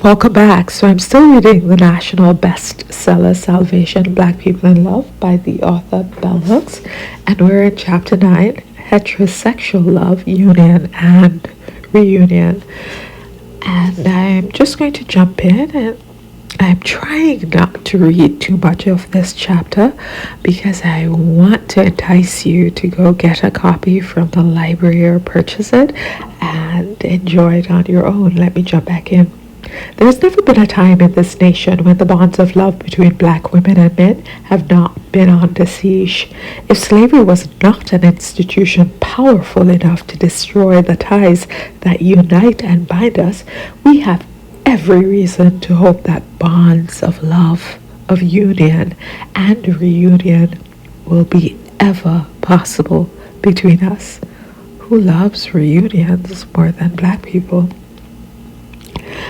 Welcome back. So I'm still reading the national bestseller Salvation, Black People in Love by the author Bell Hooks. And we're in chapter 9, Heterosexual Love, Union and Reunion. And I'm just going to jump in, and I'm trying not to read too much of this chapter because I want to entice you to go get a copy from the library or purchase it and enjoy it on your own. Let me jump back in. There has never been a time in this nation when the bonds of love between black women and men have not been on the siege. If slavery was not an institution powerful enough to destroy the ties that unite and bind us, we have every reason to hope that bonds of love, of union and reunion will be ever possible between us. Who loves reunions more than black people?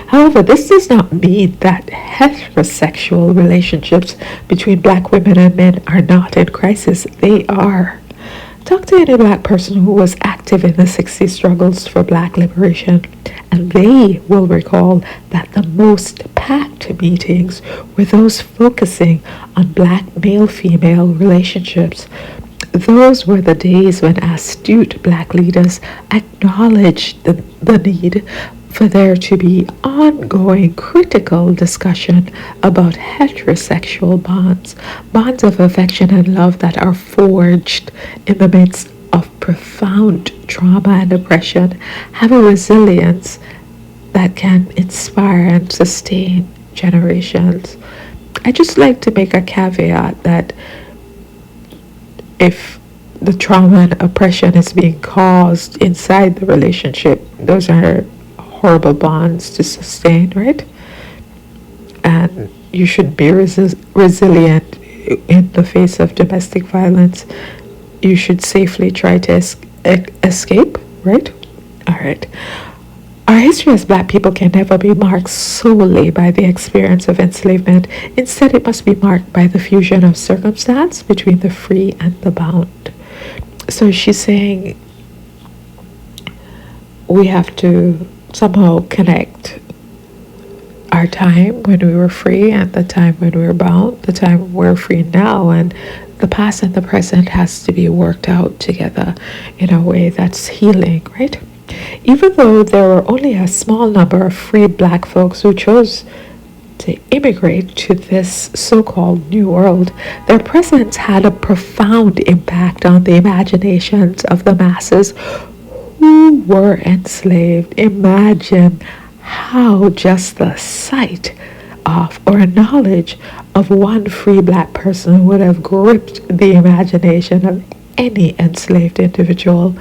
However, this does not mean that heterosexual relationships between black women and men are not in crisis. They are. Talk to any black person who was active in the 60s struggles for black liberation, and they will recall that the most packed meetings were those focusing on black male-female relationships. Those were the days when astute black leaders acknowledged the need for there to be ongoing critical discussion about heterosexual bonds, bonds of affection and love that are forged in the midst of profound trauma and oppression, have a resilience that can inspire and sustain generations. I just like to make a caveat that if the trauma and oppression is being caused inside the relationship, those are horrible bonds to sustain, right? And you should be resilient in the face of domestic violence. You should safely try to escape, right? All right. Our history as black people can never be marked solely by the experience of enslavement. Instead, it must be marked by the fusion of circumstance between the free and the bound. So she's saying we have to somehow connect our time when we were free and the time when we were bound, the time we're free now, and the past and the present has to be worked out together in a way that's healing, right? Even though there were only a small number of free black folks who chose to immigrate to this so-called new world, their presence had a profound impact on the imaginations of the masses who were enslaved. Imagine how just the sight of or knowledge of one free black person would have gripped the imagination of any enslaved individual.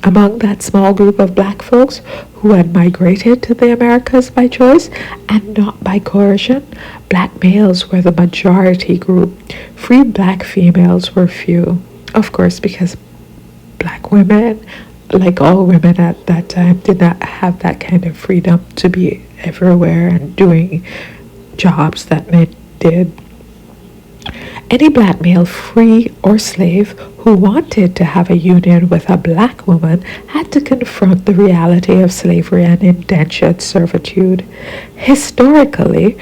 Among that small group of black folks who had migrated to the Americas by choice and not by coercion, black males were the majority group. Free black females were few. Of course, because black women, like all women at that time, did not have that kind of freedom to be everywhere and doing jobs that men did. Any black male, free or slave, who wanted to have a union with a black woman had to confront the reality of slavery and indentured servitude. Historically,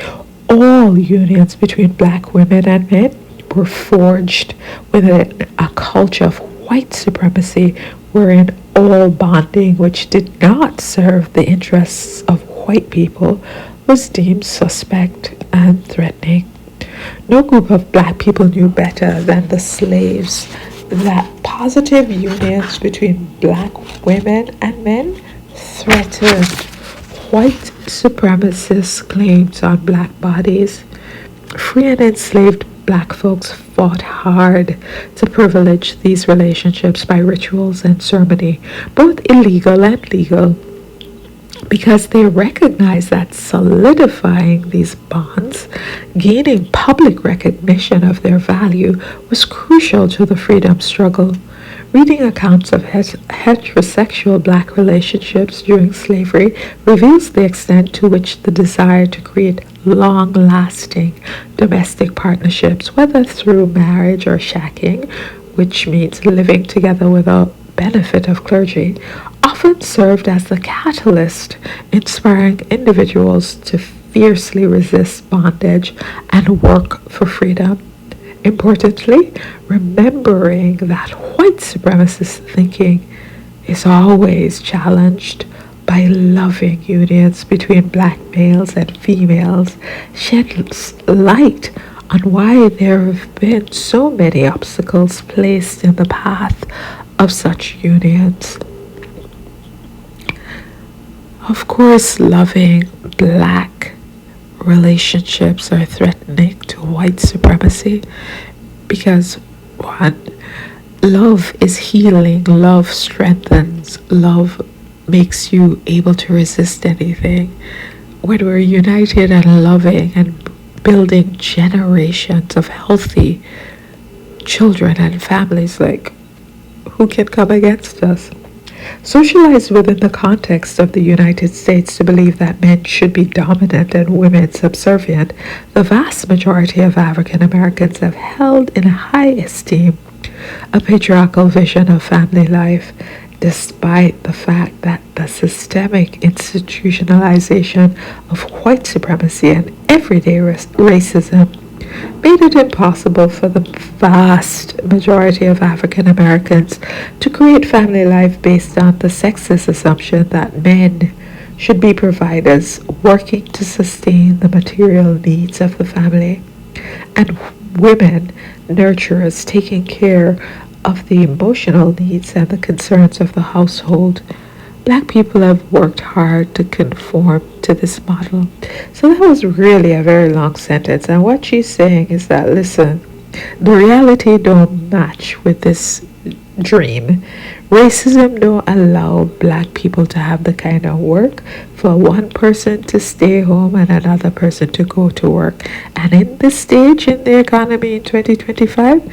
all unions between black women and men were forged within a culture of white supremacy, wherein all bonding which did not serve the interests of white people was deemed suspect and threatening. No group of black people knew better than the slaves that positive unions between black women and men threatened white supremacist claims on black bodies. Free and enslaved black folks fought hard to privilege these relationships by rituals and ceremony, both illegal and legal, because they recognized that solidifying these bonds, gaining public recognition of their value, was crucial to the freedom struggle. Reading accounts of heterosexual black relationships during slavery reveals the extent to which the desire to create long-lasting domestic partnerships, whether through marriage or shacking, which means living together without benefit of clergy, often served as the catalyst inspiring individuals to fiercely resist bondage and work for freedom. Importantly, remembering that white supremacist thinking is always challenged by loving unions between black males and females sheds light on why there have been so many obstacles placed in the path of such unions. Of course, loving black relationships are threatening to white supremacy because, one, love is healing, love strengthens, love makes you able to resist anything. When we're united and loving and building generations of healthy children and families, like, who can come against us? Socialized within the context of the United States to believe that men should be dominant and women subservient, the vast majority of African Americans have held in high esteem a patriarchal vision of family life, despite the fact that the systemic institutionalization of white supremacy and everyday racism made it impossible for the vast majority of African Americans to create family life based on the sexist assumption that men should be providers working to sustain the material needs of the family, and women nurturers taking care of the emotional needs and the concerns of the household. Black people have worked hard to conform to this model. So that was really a very long sentence. And what she's saying is that, listen, the reality don't match with this dream. Racism don't allow black people to have the kind of work for one person to stay home and another person to go to work. And in this stage in the economy in 2025,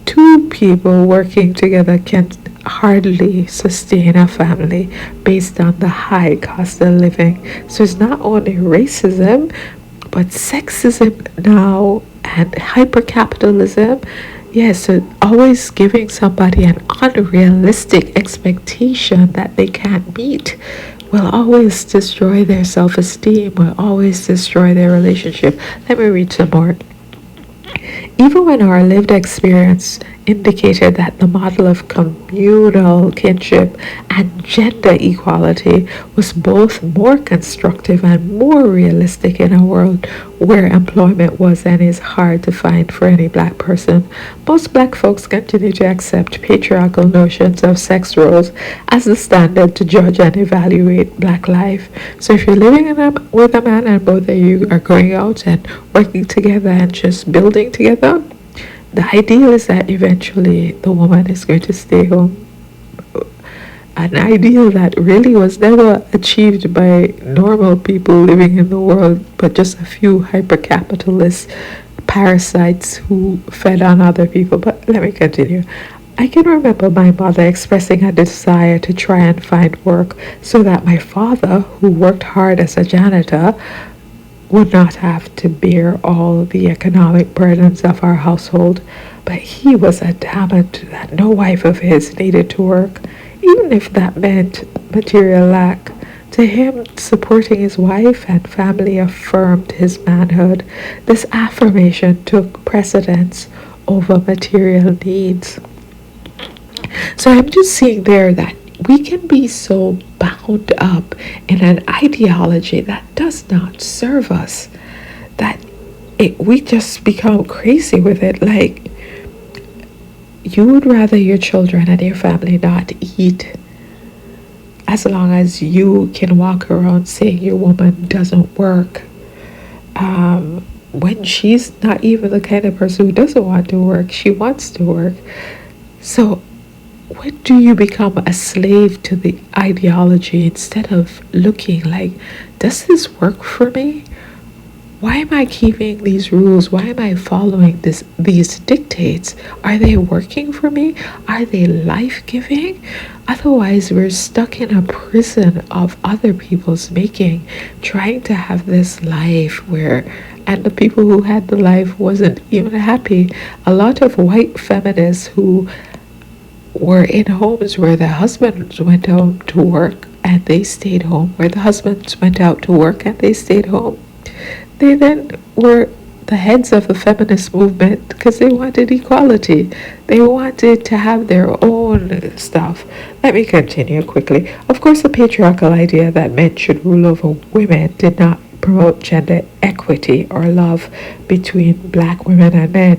two people working together can hardly sustain a family based on the high cost of living. So it's not only racism, but sexism now and hypercapitalism. Yes, so always giving somebody an unrealistic expectation that they can't meet will always destroy their self-esteem, will always destroy their relationship. Let me read some more. Even when our lived experience indicated that the model of communal kinship and gender equality was both more constructive and more realistic in a world where employment was and is hard to find for any black person, most black folks continue to accept patriarchal notions of sex roles as the standard to judge and evaluate black life. So if you're living with a man and both of you are going out and working together and just building together, the ideal is that eventually the woman is going to stay home. An ideal that really was never achieved by normal people living in the world, but just a few hyper-capitalist parasites who fed on other people. But let me continue. I can remember my mother expressing a desire to try and find work so that my father, who worked hard as a janitor, would not have to bear all the economic burdens of our household, but he was adamant that no wife of his needed to work, even if that meant material lack. To him, supporting his wife and family affirmed his manhood. This affirmation took precedence over material needs. So I'm just seeing there that we can be so bound up in an ideology that does not serve us that we just become crazy with it. Like, you would rather your children and your family not eat as long as you can walk around saying your woman doesn't work, when she's not even the kind of person who doesn't want to work. She wants to work. So when do you become a slave to the ideology instead of looking like, does this work for me? Why am I keeping these rules? Why am I following these dictates? Are they working for me? Are they life-giving? Otherwise, we're stuck in a prison of other people's making, trying to have this life and the people who had the life wasn't even happy. A lot of white feminists who were in homes where their husbands went home to work and they stayed home, where the husbands went out to work and they stayed home. They then were the heads of the feminist movement because they wanted equality. They wanted to have their own stuff. Let me continue quickly. Of course, the patriarchal idea that men should rule over women did not promote gender equity or love between black women and men.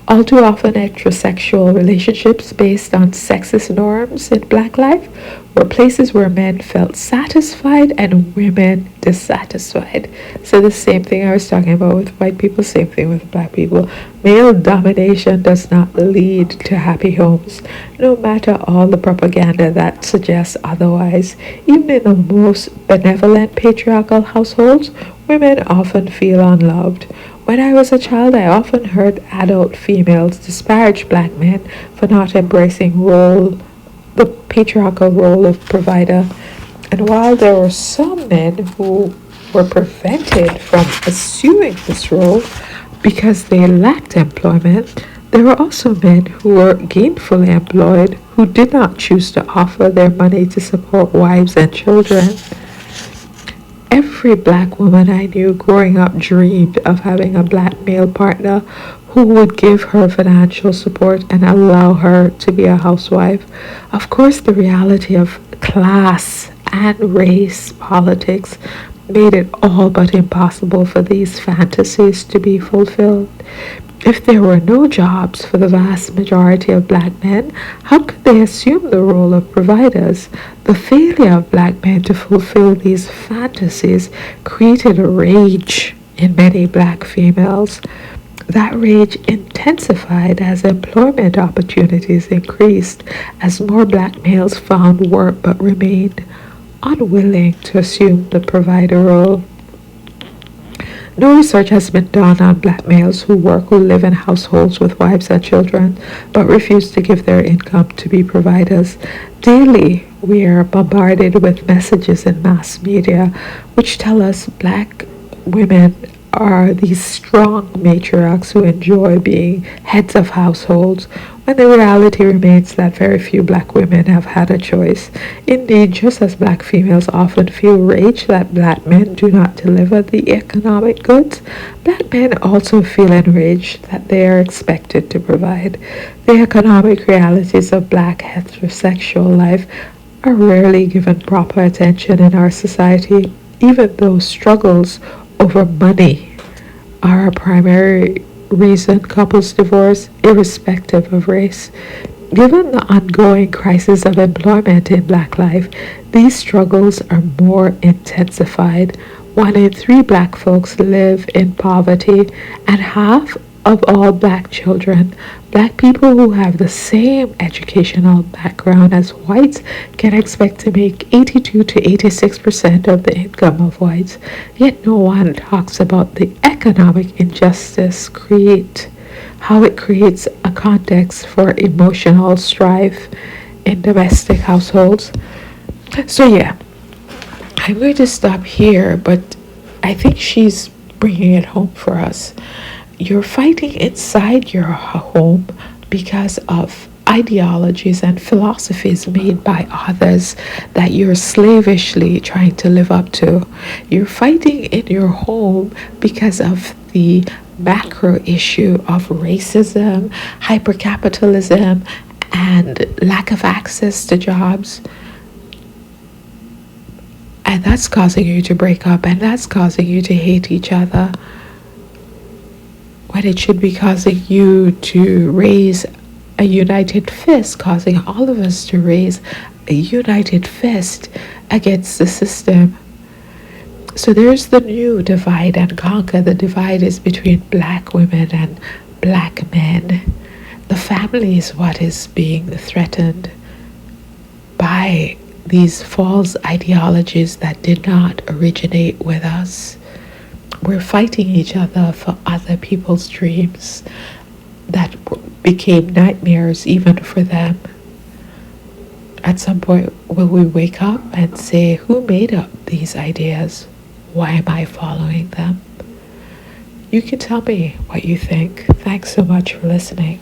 All too often, heterosexual relationships based on sexist norms in black life were places where men felt satisfied and women dissatisfied. So, the same thing I was talking about with white people, same thing with black people. Male domination does not lead to happy homes, no matter all the propaganda that suggests otherwise. Even in the most benevolent patriarchal households, women often feel unloved. When I was a child, I often heard adult females disparage black men for not embracing the patriarchal role of provider. And while there were some men who were prevented from assuming this role because they lacked employment, there were also men who were gainfully employed who did not choose to offer their money to support wives and children. Every black woman I knew growing up dreamed of having a black male partner who would give her financial support and allow her to be a housewife. Of course, the reality of class and race politics made it all but impossible for these fantasies to be fulfilled. If there were no jobs for the vast majority of black men, how could they assume the role of providers? The failure of black men to fulfill these fantasies created a rage in many black females. That rage intensified as employment opportunities increased, as more black males found work but remained unwilling to assume the provider role. No research has been done on black males who live in households with wives and children, but refuse to give their income to be providers. Daily, we are bombarded with messages in mass media which tell us black women are these strong matriarchs who enjoy being heads of households, when the reality remains that very few black women have had a choice. Indeed, just as black females often feel rage that black men do not deliver the economic goods, black men also feel enraged that they are expected to provide. The economic realities of black heterosexual life are rarely given proper attention in our society, even though struggles over money are a primary reason couples divorce, irrespective of race. Given the ongoing crisis of employment in black life, these struggles are more intensified. 1 in 3 black folks live in poverty, and half of all black children, black people who have the same educational background as whites, can expect to make 82 to 86% of the income of whites. Yet no one talks about the economic injustice how it creates a context for emotional strife in domestic households. So yeah, I'm going to stop here, but I think she's bringing it home for us. You're fighting inside your home because of ideologies and philosophies made by others that you're slavishly trying to live up to. You're fighting in your home because of the macro issue of racism, hypercapitalism, and lack of access to jobs. And that's causing you to break up, and that's causing you to hate each other, when it should be causing you to raise a united fist, causing all of us to raise a united fist against the system. So there's the new divide and conquer. The divide is between black women and black men. The family is what is being threatened by these false ideologies that did not originate with us. We're fighting each other for other people's dreams that became nightmares even for them. At some point, will we wake up and say, who made up these ideas? Why am I following them? You can tell me what you think. Thanks so much for listening.